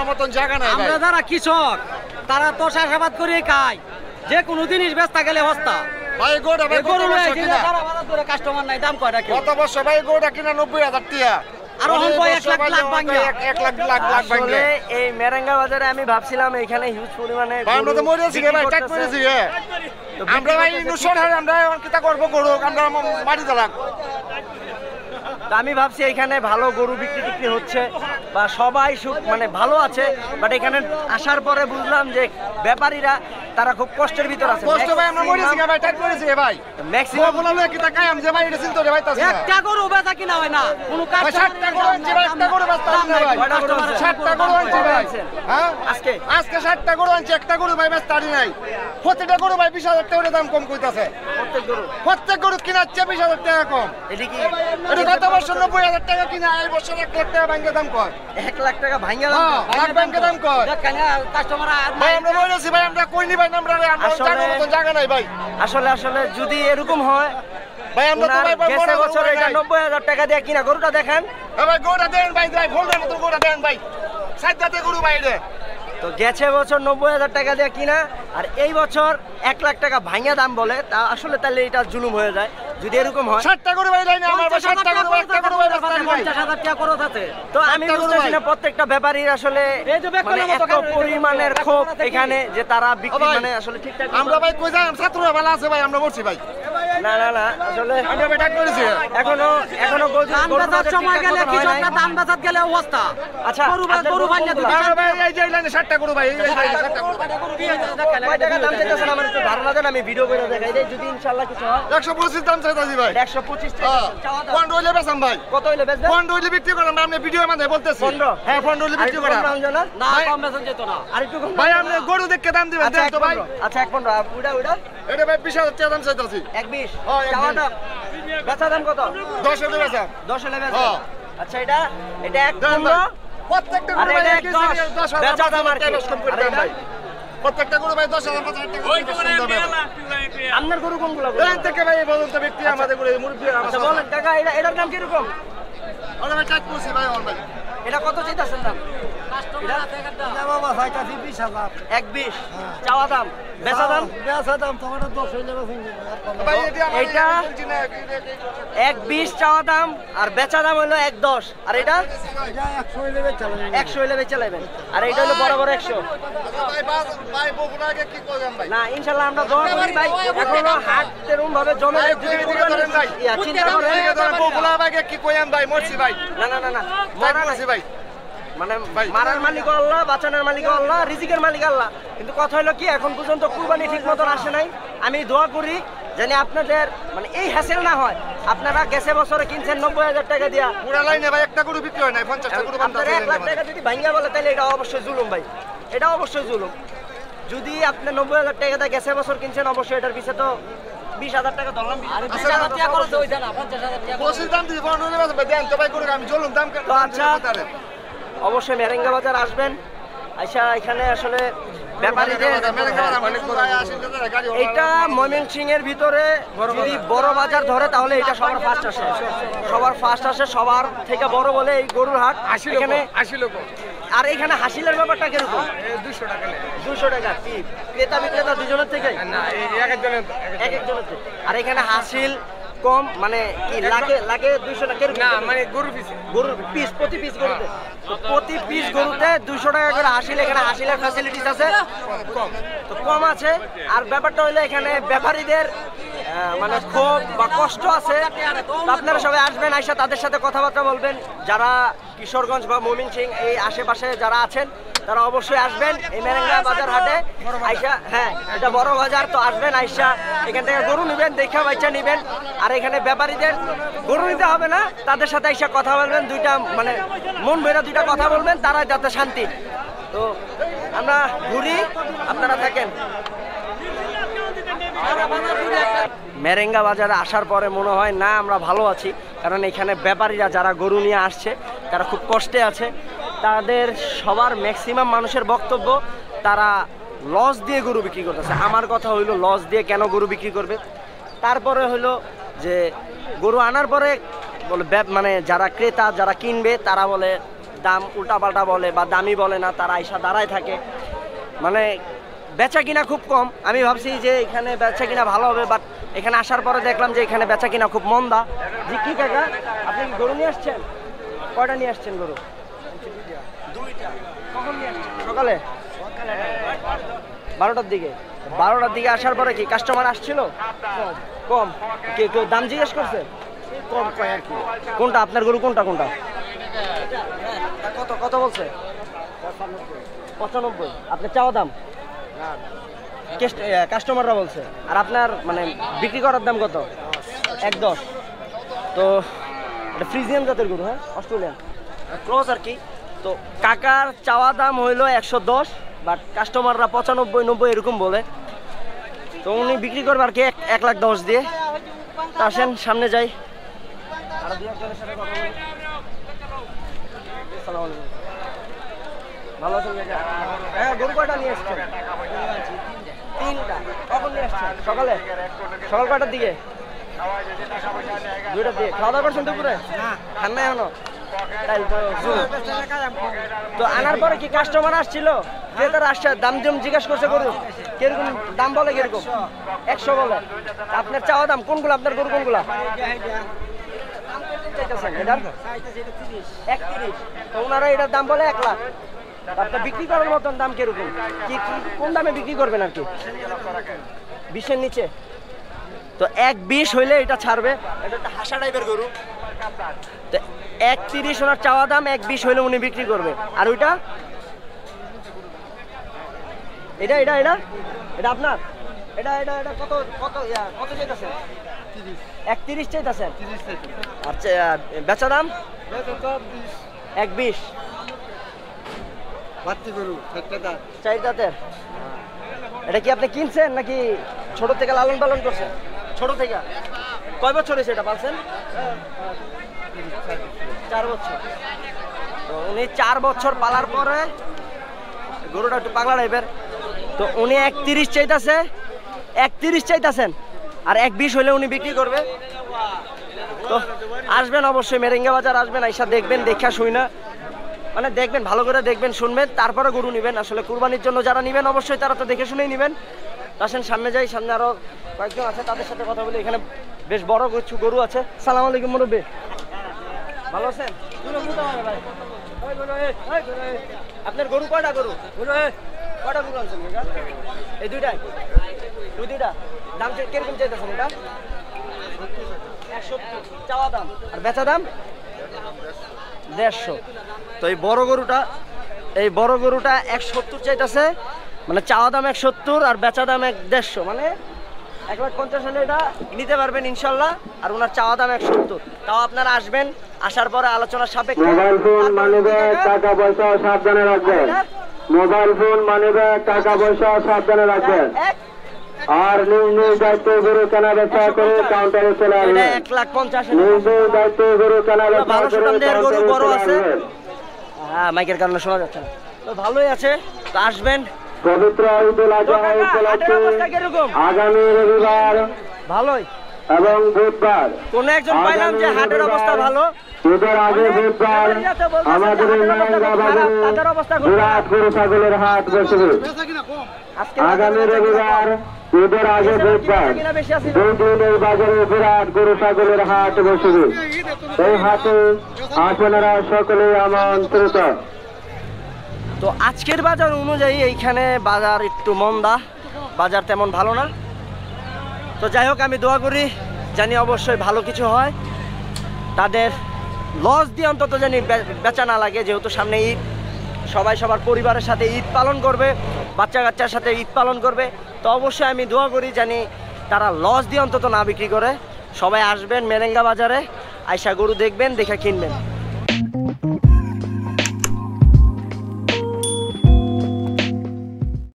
মতন জায়গা নাই। আমরা যারা কৃষক তারা তো চাষাবাদ করে খাই, যে কোনো জিনিস বেচতে গেলে অবস্থা ভাই গোটা ভাই গরু কাস্টমার নাই, দাম কয় রাখে কত বছর ভাই গোটা কিনা 90,000 টাকা, আর এখন 1 লাখ লাখ ভাঙা 1 লাখ লাখ লাখ ভাঙলে। এই মেরেঙ্গা বাজারে আমি ভাবছিলাম এখানে হিউজ পরিমাণে ভাই আমরা তো মরেছি ভাই, টাক করেছি। আমরা ভাই নুসর হারে আমরা কিটা করব গরু, আমরা মাটি দালাক। আমি ভাবছি এখানে ভালো গরু বিক্রি হচ্ছে বা সবাই মানে ভালো আছে, বাট এখানে আসার পরে বুঝলাম যে ব্যাপারীরা তারা খুব কষ্টের ভিতর আছে। কষ্ট ভাই আমরা মরেছি ভাই, টাক করেছি ভাই। ম্যাক্সিমাম বলালে কিটা কাই আমি যে ভাই এটা চিন্তা রে ভাই তাছে একটা গরু বেচা কিনা হয় না, কোনো কাস্টমার 60টা গরু আনছি ভাই, একটা গরু বেচতে পারি না ভাই। 60টা গরু আনছি ভাই, হ্যাঁ আজকে 60টা গরু আনছি, একটা গরু ভাই বেচতে পারি নাই। প্রত্যেকটা গরু ভাই 20,000 টাকা দাম কম কইতাছে। প্রত্যেক গরু কিনাচ্ছে 20,000 টাকা কম। এটা কি এটা গত বছর 90,000 টাকা কিনা, এই বছর 1 লাখ টাকা ব্যাংকে দাম কয়। 1 লাখ টাকা ভাঙা হ্যাঁ, লাখ ব্যাংকে দাম কয়। কাস্টমার ভাই আমরা বলেছি ভাই, আমরা কইনি ভাই, আমরা জায়গার মতো জায়গা নাই ভাই। আসলে যদি এরকম হয় ভাই আমরা তো ভাই গেছে বছর এটা 90,000 টাকা দিয়ে কিনা গরুটা দেখেন। ভাই গোটা দেন ভাই, ভাই ফোনের মতো গোটা দেন ভাই, সাইডটাতে গরু ভাই রে। তো গেছে বছর 90,000 টাকা দিয়ে কিনা, আর এই বছর 1 লাখ টাকা ভাঙা দাম বলে, তা আসলে তাহলে এটা জুলুম হয়ে যায় যদি এরকম হয়। 60টা গরু ভাই লাইনে আমার ভাই, 60টা গরু ভাই, একটা গরু ভাই বেচতে পারি নাই। 50,000 টাকা খরচ আছে। তো আমি বুঝতেছি না প্রত্যেকটা ব্যাপারীর আসলে মানে এত পরিমাণের ক্ষোভ এখানে যে তারা বিক্রি মানে আসলে ঠিকঠাক। আমরা ভাই কই যাই, ছাত্ররা ভালো আছে ভাই, আমরা বলছি ভাই। না আসলে আমরা ভাই টাক করেছি। এখনো ধান বেচার সময় গেলে কৃষকরা ধান বেচার গেলে অবস্থা। আচ্ছা গরু ভাঙা দিতে ভাই এই যে লাইনে 60টা গরু ভাই, এই লাইনে 60টা গরু। কয় টাকা দাম চাইতেছেন আমার একটু ধারণা দেন, আমি ভিডিও করে দেখাই দেই যদি ইনশাআল্লাহ কিছু হয়। 125 দাম চাইতাছি ভাই। 125 টাকা চাওয়া দাম। কোন রইলে বেচাম ভাই? কত হইলে বেচবেন? কোন রইলে বিক্রি করাম আমরা ভিডিওর মধ্যে বলতেছি। 15? হ্যাঁ 15 রইলে বিক্রি করাম। না, কম বেচন যেত না। আর একটু কম ভাই আপনি গরু দেখে দাম দিবেন দেন তো ভাই। আচ্ছা 1.15 উড়া এটা ভাই 20,000 টাকা দাম চাইতাছি। 1.20 হ্যাঁ, 1.20 চাওয়া দাম। বেচা দাম কত? 10 হলে বেচাম। 10 হলে বেচা। হ্যাঁ। আচ্ছা এটা দেন 1.15 ভাই। প্রত্যেকটা গরু আরে ভাই এটা 10,000 বেচা দাম আর কি? টাকা কম করে দেন ভাই। প্রত্যেকটা গরু ভাই 10,000 টাকা আপনার গরু কোনগুলো? দেন থেকে ভাই বলুন তো ব্যক্তি আমাদের গরু মুরব্বি আচ্ছা আমাদের বলেন কাকা এটার দাম কিরকম? ওরা ভাই কাট করছি ভাই ওর ভাই। এটা কত চাইতেছেন দাম? এটা বাবা চাইতাছি 20,000। 1.20 চাওয়া দাম, বেচা দাম? বেচা দাম তোমার 10 হইলে বেচুন। ভাই এটা আমার এইটা? বলছি না 1.20 চাওয়া দাম আর বেচা দাম হলো 1.10। আর এটা এটা 100 হইলে বেচা লাগবে। 100 হইলে বেচে লাইবেন। আর এটা হলো বরাবর 100। ভাই ভাই বগুড়াকে কি কইলাম ভাই? না ইনশাআল্লাহ আমরা দোয়া করি ভাই, এখনো হাট এরকম ভাবে জমে ভাই, যদি দিকে ধরেন ভাই। চিন্তা করেন। বগুড়া ভাইকে কি কইলাম ভাই, মরছি ভাই। না মারা মরছি ভাই। মানে ভাই। মারার মালিক আল্লাহ, বাঁচানোর মালিক আল্লাহ, রিজিকের মালিক আল্লাহ। কিন্তু কথা হলো কি এখন পর্যন্ত কুরবানি ঠিক মতন আসে নাই। আমি দোয়া করি জানি আপনাদের মানে এই হ্যাসেল না হয়। আপনারা গেছে বছরে কিনছেন 90,000 টাকা দিয়া, পুরা লাইনে ভাই একটা গরু বিক্রি হয় নাই, 50টা গরু বান্ধা আপনারা 1 লাখ টাকা যদি ভাঙ্গা বলে তাহলে এটা অবশ্যই জুলুম ভাই, এটা অবশ্যই জুলুম। যদি আপনি 90,000 টাকা দিয়ে গেছে বছর কিনছেন অবশ্যই এটার পিছে তো 20,000 টাকা ধরলাম। 20,000 টাকা খরচ হইছে না, 50,000 টাকা। বসির দাম দিই 15 টাকা ভাই দেন তো ভাই গরু আমি জলুম দাম তো আচ্ছা অবশ্যই মেরেঙ্গা বাজার আসবেন, আচ্ছা এখানে আসলে ব্যাপারীদের এটা ময়মনসিংহের ভিতরে যদি বড় বাজার ধরে তাহলে এটা সবার ফার্স্ট আসে, সবার ফার্স্ট আসে, সবার থেকে বড় বলে এই গরুর হাট। এখানে 80 লোক। আর এখানে হাসিলের ব্যাপারটা কিরকম? 200 টাকা। 200 টাকা কি ক্রেতা বিক্রেতা দুজনের থেকে? না এক একজনের এক একজনের থেকে। আর এখানে হাসিল কম মানে কি লাগে 200 টাকা না মানে গরু পিস, গরুর পিস প্রতি পিস গরুতে, তো প্রতি পিস গরুতে 200 টাকা করে হাসিল। এখানে হাসিলের ফ্যাসিলিটিস আছে কম তো কম আছে। আর ব্যাপারটা হলো এখানে ব্যাপারীদের মানে ক্ষোভ বা কষ্ট আছে। তো আপনারা সবাই আসবেন, আইসা তাদের সাথে কথাবার্তা বলবেন। যারা কিশোরগঞ্জ বা ময়মনসিংহ এই আশেপাশে যারা আছেন তারা অবশ্যই আসবেন এই মেরেঙ্গা বাজার হাটে আইসা। হ্যাঁ এটা বড় বাজার, তো আসবেন আইসা এখান থেকে গরু নিবেন, দেখা বাচ্চা নিবেন। আর এখানে ব্যাপারীদের গরু নিতে হবে না, তাদের সাথে আইসা কথা বলবেন, দুইটা মানে মন ভরে দুইটা কথা বলবেন, তারা যাতে শান্তি। তো আমরা ঘুরি, আপনারা থাকেন। মেরেঙ্গা বাজারে আসার পরে মনে হয় না আমরা ভালো আছি, কারণ এখানে ব্যাপারীরা যারা গরু নিয়ে আসছে তারা খুব কষ্টে আছে। তাদের সবার ম্যাক্সিমাম মানুষের বক্তব্য তারা লস দিয়ে গরু বিক্রি করতেছে। আমার কথা হইলো লস দিয়ে কেন গরু বিক্রি করবে? তারপরে হইলো যে গরু আনার পরে বলে মানে যারা ক্রেতা যারা কিনবে তারা বলে দাম উল্টাপাল্টা বলে বা দামি বলে না, তারা আইসা দাঁড়ায় থাকে, মানে বেচা কিনা খুব কম। আমি ভাবছি যে এখানে বেচা কিনা ভালো হবে, বাট এখানে আসার পরে দেখলাম যে এখানে বেচা কিনা খুব মন্দা। জি কি কাকা, আপনি কি গরু নিয়ে আসছেন? কয়টা নিয়ে আসছেন গরু? দুইটা। কখন নিয়ে আসছেন? সকালে 12টার দিকে। 12টার দিকে আসার পরে কি কাস্টমার আসছিল? কম। কেউ দাম জিজ্ঞেস করছে? কম কয় আর কি। কোনটা আপনার গরু? কোনটা কোনটা? কত কত বলছে? 95। আপনার চাওয়া দাম? কাস্টমাররা বলছে। আর আপনার মানে বিক্রি করার দাম কত? 1.10। তো এটা ফ্রিজিয়ান জাতের গরু, হ্যাঁ, অস্ট্রেলিয়ান ক্রস আর কি। তো কাকার চাওয়া দাম হইলো 110, বাট কাস্টমাররা 95, 90 এরকম বলে। তো উনি বিক্রি করবে আর কি 1,10,000 দিয়ে। তা আসেন সামনে যাই। আর দুই একজনের সাথে কথা বলি। আসসালামু আলাইকুম। ভালো আছেন কাকা? হ্যাঁ, গরু কয়টা নিয়ে এসছেন? 3টা। কখন নিয়ে এসছেন? সকালে? সকাল কয়টার দিকে? 2টার দিকে। খাওয়া দাওয়া করছেন দুপুরে? খান নাই এখনো? তো আনার পরে কি কাস্টমার আসছিল? ক্রেতারা আসছে, দাম জিজ্ঞাসা করছে গরু কিরকম দাম বলে? কিরকম? 100 বলে। আপনার চাওয়া দাম কোনগুলো? আপনার গরু কোনগুলা? 31। তো ওনারা এটার দাম বলে 1 লাখ। আপনার বিক্রি করার মতন দাম কিরকম? কি কোন দামে বিক্রি করবেন আর কি? 20-এর নিচে? তো 1.20 হইলে এটা ছাড়বে। এটা একটা হাসা টাইপের গরু। তো 1.30 ওনার চাওয়া দাম, 1.20 হইলে উনি বিক্রি করবে। আর ওইটা এটা এটা এটা এটা আপনার? এটা এটা এটা কত কত কত চাইতেছেন? 31 চাইতেছেন? আচ্ছা, বেচা দাম 1.20। চাইদাতের এটা কি আপনি কিনছেন নাকি ছোট থেকে লালন পালন করছেন? ছোট থেকে। কয় বছর হয়েছে এটা পালছেন? 4 বছর। তো উনি 4 বছর পালার পরে গরুটা একটু পাগলা টাইপের। তো উনি 31 চাইতেছে, 31 চাইতেছেন। আর 1.20 হলে উনি বিক্রি করবে। তো আসবেন অবশ্যই, মেরেঙ্গা বাজার আসবেন, আইসা দেখবেন, দেখা শুই না, মানে দেখবেন, ভালো করে দেখবেন, শুনবেন, তারপরে গরু নেবেন। আসলে কুরবানির জন্য যারা নেবেন অবশ্যই তারা তো দেখে শুনেই নেবেন। আসেন সামনে যাই, সামনে আরো কয়েকজন আছে, তাদের সাথে কথা বলি। এখানে বেশ বড় কিছু গরু আছে। সালাম আলাইকুম মুরব্বি, ভালো আছেন? আপনার গরু কয়টা? গরু কয়টা গরু আনছেন? এই দুইটা? দুইটা। দাম কিরকম চাইতেছেন? এটা 170 চাওয়া দাম, আর বেচা দাম 150। তো এই বড় গরুটা 170 চাইতেছে, মানে চাওয়া দাম 170 আর বেচা দাম 150, মানে 1,50,000 হলে এটা নিতে পারবেন ইনশাল্লাহ। আর ওনার চাওয়া দাম 170। তাও আপনারা আসবেন, আসার পরে আলোচনার সাপেক্ষে। মোবাইল ফোন, মানিব্যাগ, টাকা পয়সা সাবধানে রাখবেন। মোবাইল ফোন, মানিব্যাগ, টাকা পয়সা সাবধানে রাখবেন। আর নিজ দায়িত্ব গরু কেনা বেচা করে কাউন্টারে চলে আসবেন। 1,50,000 নিজ দায়িত্ব গরু কেনা বেচা করে গরু বড় আছে। আসবেন। হ্যাঁ, মাইকের কারণে শোনা যাচ্ছে না। তো ভালোই আছে, তো আসবেন। পবিত্র ঈদুল আজহা উপলক্ষে আগামী রবিবার ভালোই এবং বুধবার কোন একজন পাইলাম যে হাটের অবস্থা ভালো। ঈদের আগে বুধবার আমাদের মেহেঙ্গা বাজারে বিরাট গরু ছাগলের হাট বসবে। আগামী রবিবার ঈদের আগে বুধবার 2 দিন এই বাজারে বিরাট গরু ছাগলের হাট বসবে। এই হাটে আপনারা সকলেই আমন্ত্রিত। তো আজকের বাজার অনুযায়ী এইখানে বাজার একটু মন্দা, বাজার তেমন ভালো না। তো যাই হোক, আমি দোয়া করি জানি অবশ্যই ভালো কিছু হয়, তাদের লস দিয়ে অন্তত জানি বেচা না লাগে। যেহেতু সামনে ঈদ, সবাই সবার পরিবারের সাথে ঈদ পালন করবে, বাচ্চা কাচ্চার সাথে ঈদ পালন করবে। তো অবশ্যই আমি দোয়া করি জানি তারা লস দিয়ে অন্তত না বিক্রি করে। সবাই আসবেন মেরেঙ্গা বাজারে, আইসা গরু দেখবেন, দেখে কিনবেন।